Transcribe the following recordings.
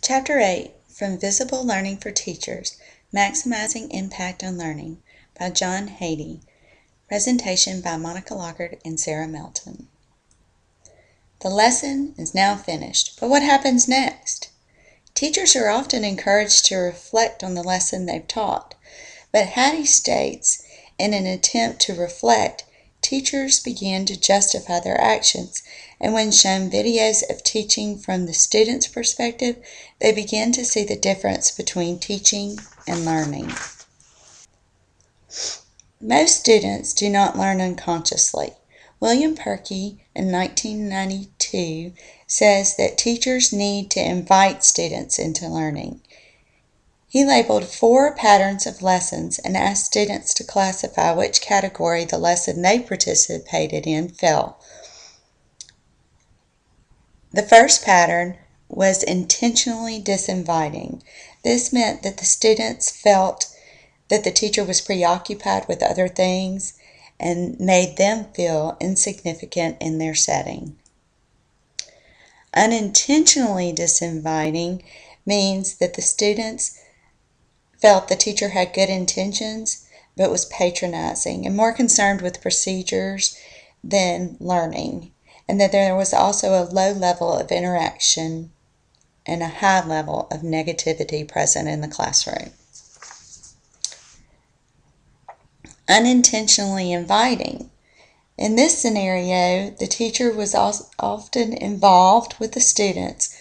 Chapter 8, From Visible Learning for Teachers, Maximizing Impact on Learning, by John Hattie. Presentation by Monica Lockard and Sarah Melton. The lesson is now finished, but what happens next? Teachers are often encouraged to reflect on the lesson they've taught, but Hattie states, in an attempt to reflect, teachers begin to justify their actions, and when shown videos of teaching from the student's perspective, they begin to see the difference between teaching and learning. Most students do not learn unconsciously. William Perky, in 1992, says that teachers need to invite students into learning. He labeled 4 patterns of lessons and asked students to classify which category the lesson they participated in fell. The first pattern was intentionally disinviting. This meant that the students felt that the teacher was preoccupied with other things and made them feel insignificant in their setting. Unintentionally disinviting means that the students felt the teacher had good intentions but was patronizing and more concerned with procedures than learning, and that there was also a low level of interaction and a high level of negativity present in the classroom. Unintentionally inviting. In this scenario, the teacher was often involved with the students,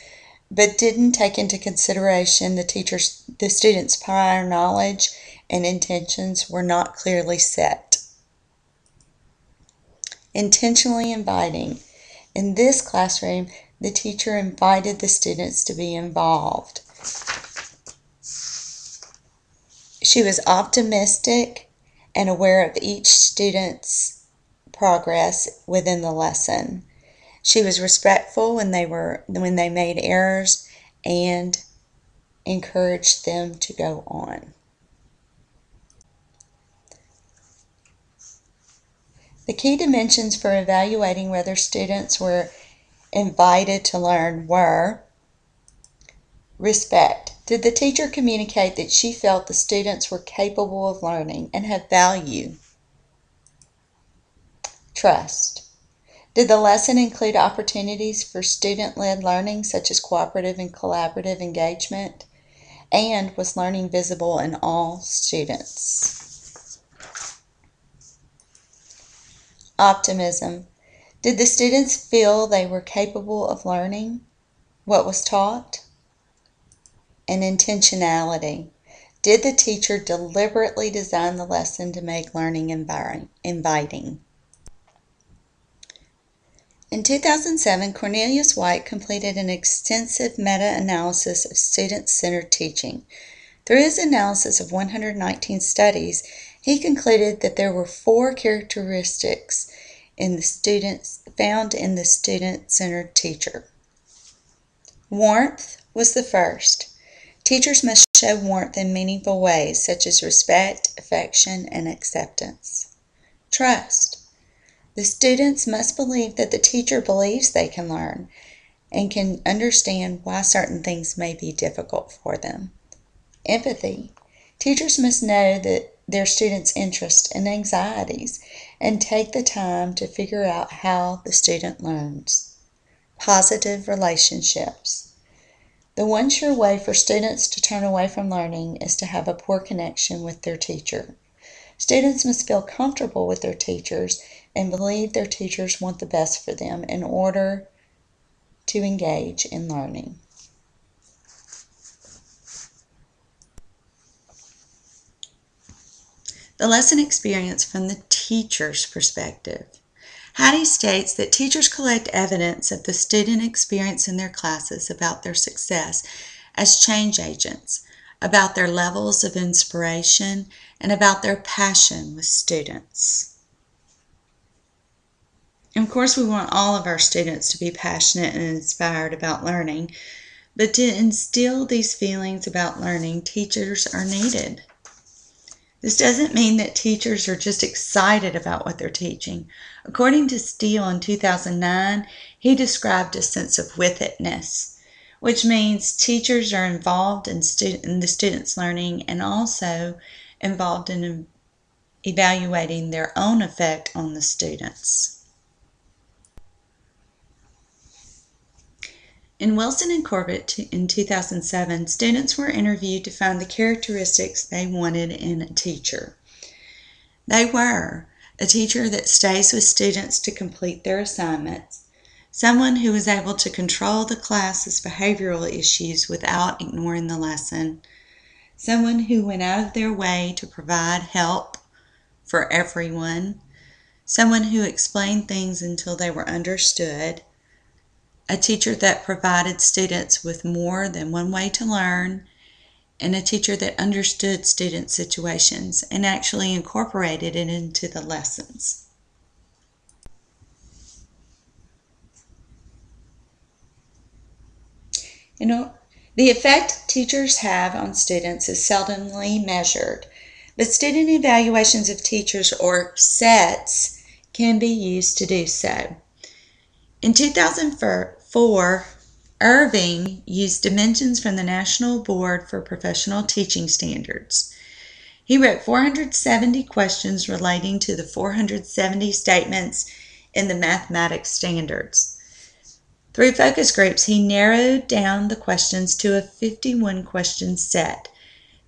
but didn't take into consideration the students' prior knowledge and intentions were not clearly set. Intentionally inviting. In this classroom, the teacher invited the students to be involved. She was optimistic and aware of each student's progress within the lesson. She was respectful when they made errors and encouraged them to go on. The key dimensions for evaluating whether students were invited to learn were: respect. Did the teacher communicate that she felt the students were capable of learning and have value? Trust. Did the lesson include opportunities for student-led learning, such as cooperative and collaborative engagement? And was learning visible in all students? Optimism. Did the students feel they were capable of learning what was taught? And intentionality. Did the teacher deliberately design the lesson to make learning inviting? In 2007, Cornelius White completed an extensive meta-analysis of student-centered teaching. Through his analysis of 119 studies, he concluded that there were 4 characteristics found in the student-centered teacher. Warmth was the first. Teachers must show warmth in meaningful ways, such as respect, affection, and acceptance. Trust. The students must believe that the teacher believes they can learn and can understand why certain things may be difficult for them. Empathy. Teachers must know that their students' interests and anxieties and take the time to figure out how the student learns. Positive relationships. The one sure way for students to turn away from learning is to have a poor connection with their teacher. Students must feel comfortable with their teachers and believe their teachers want the best for them in order to engage in learning. The lesson experience from the teacher's perspective. Hattie states that teachers collect evidence of the student experience in their classes about their success as change agents, about their levels of inspiration, and about their passion with students. And of course, we want all of our students to be passionate and inspired about learning, but to instill these feelings about learning, teachers are needed. This doesn't mean that teachers are just excited about what they're teaching. According to Steele in 2009, he described a sense of with-itness, which means teachers are involved in the students' learning and also involved in evaluating their own effect on the students. In Wilson and Corbett in 2007, students were interviewed to find the characteristics they wanted in a teacher. They were a teacher that stays with students to complete their assignments, someone who is able to control the class's behavioral issues without ignoring the lesson, someone who went out of their way to provide help for everyone, someone who explained things until they were understood, a teacher that provided students with more than one way to learn, and a teacher that understood student situations and actually incorporated it into the lessons. The effect teachers have on students is seldomly measured, but student evaluations of teachers, or SETs, can be used to do so. In 2004, Irving used dimensions from the National Board for Professional Teaching Standards. He wrote 470 questions relating to the 470 statements in the mathematics standards. Through focus groups, he narrowed down the questions to a 51-question set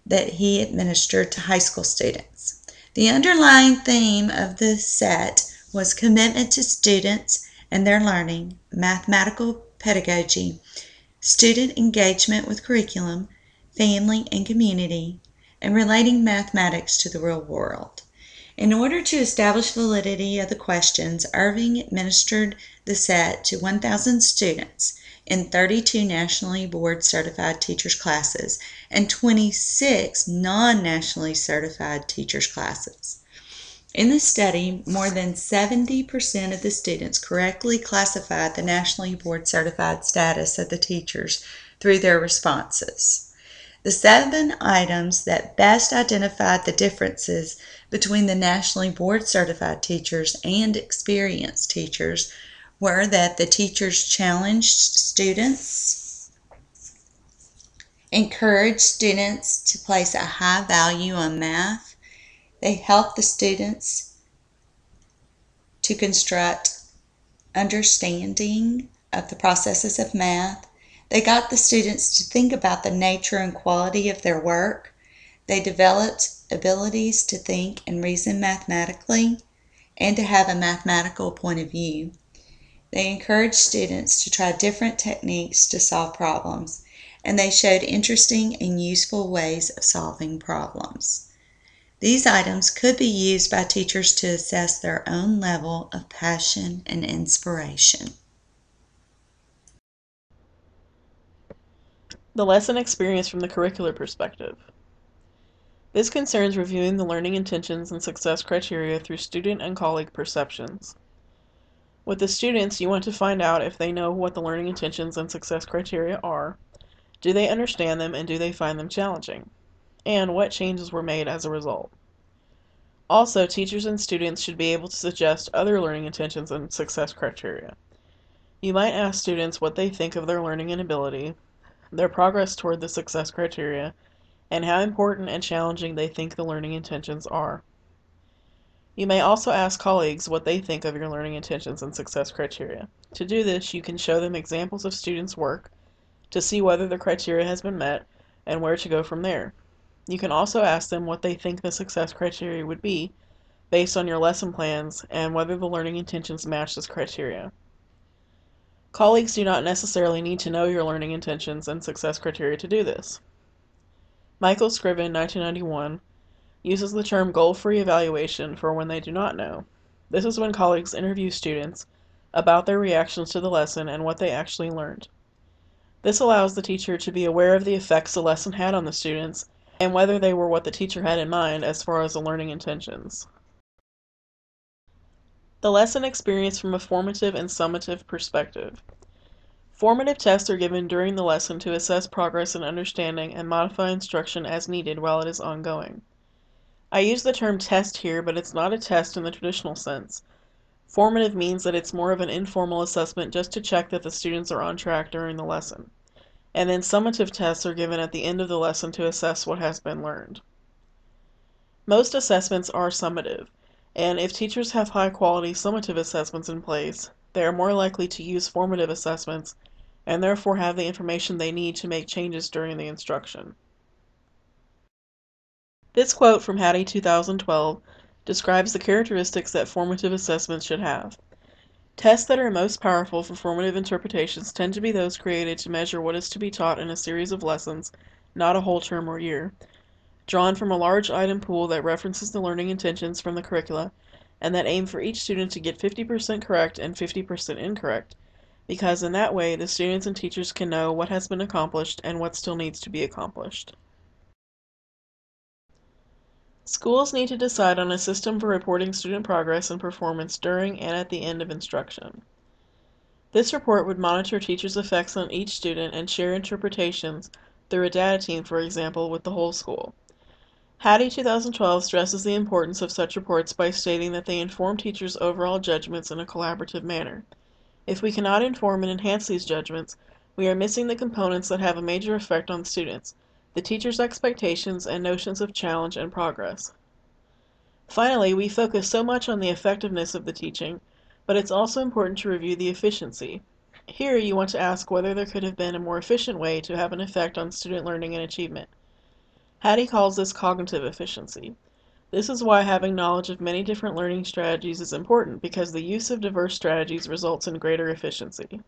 that he administered to high school students. The underlying theme of the set was commitment to students and their learning, mathematical pedagogy, student engagement with curriculum, family and community, and relating mathematics to the real world. In order to establish validity of the questions, Irving administered the set to 1,000 students in 32 nationally board certified teachers classes and 26 non-nationally certified teachers classes. In the study, more than 70% of the students correctly classified the nationally board certified status of the teachers through their responses. The 7 items that best identified the differences between the nationally board certified teachers and experienced teachers were that the teachers challenged students, encouraged students to place a high value on math, they helped the students to construct understanding of the processes of math, they got the students to think about the nature and quality of their work, they developed abilities to think and reason mathematically and to have a mathematical point of view. They encouraged students to try different techniques to solve problems, and they showed interesting and useful ways of solving problems. These items could be used by teachers to assess their own level of passion and inspiration. The lesson experience from the curricular perspective. This concerns reviewing the learning intentions and success criteria through student and colleague perceptions. With the students, you want to find out if they know what the learning intentions and success criteria are, do they understand them, and do they find them challenging, and what changes were made as a result. Also, teachers and students should be able to suggest other learning intentions and success criteria. You might ask students what they think of their learning and ability, their progress toward the success criteria, and how important and challenging they think the learning intentions are. You may also ask colleagues what they think of your learning intentions and success criteria. To do this, you can show them examples of students' work to see whether the criteria has been met and where to go from there. You can also ask them what they think the success criteria would be based on your lesson plans and whether the learning intentions match this criteria. Colleagues do not necessarily need to know your learning intentions and success criteria to do this. Michael Scriven, 1991, uses the term goal-free evaluation for when they do not know. This is when colleagues interview students about their reactions to the lesson and what they actually learned. This allows the teacher to be aware of the effects the lesson had on the students and whether they were what the teacher had in mind as far as the learning intentions. The lesson experience from a formative and summative perspective. Formative tests are given during the lesson to assess progress in understanding and modify instruction as needed while it is ongoing. I use the term test here, but it's not a test in the traditional sense. Formative means that it's more of an informal assessment just to check that the students are on track during the lesson. and then summative tests are given at the end of the lesson to assess what has been learned. Most assessments are summative, and if teachers have high-quality summative assessments in place, they are more likely to use formative assessments and therefore have the information they need to make changes during the instruction. This quote from Hattie 2012 describes the characteristics that formative assessments should have. Tests that are most powerful for formative interpretations tend to be those created to measure what is to be taught in a series of lessons, not a whole term or year, drawn from a large item pool that references the learning intentions from the curricula, and that aim for each student to get 50% correct and 50% incorrect, because in that way the students and teachers can know what has been accomplished and what still needs to be accomplished. Schools need to decide on a system for reporting student progress and performance during and at the end of instruction. This report would monitor teachers' effects on each student and share interpretations through a data team, for example, with the whole school. Hattie 2012 stresses the importance of such reports by stating that they inform teachers' overall judgments in a collaborative manner. If we cannot inform and enhance these judgments, we are missing the components that have a major effect on students, the teacher's expectations and notions of challenge and progress. Finally, we focus so much on the effectiveness of the teaching, but it's also important to review the efficiency. Here you want to ask whether there could have been a more efficient way to have an effect on student learning and achievement. Hattie calls this cognitive efficiency. This is why having knowledge of many different learning strategies is important, because the use of diverse strategies results in greater efficiency.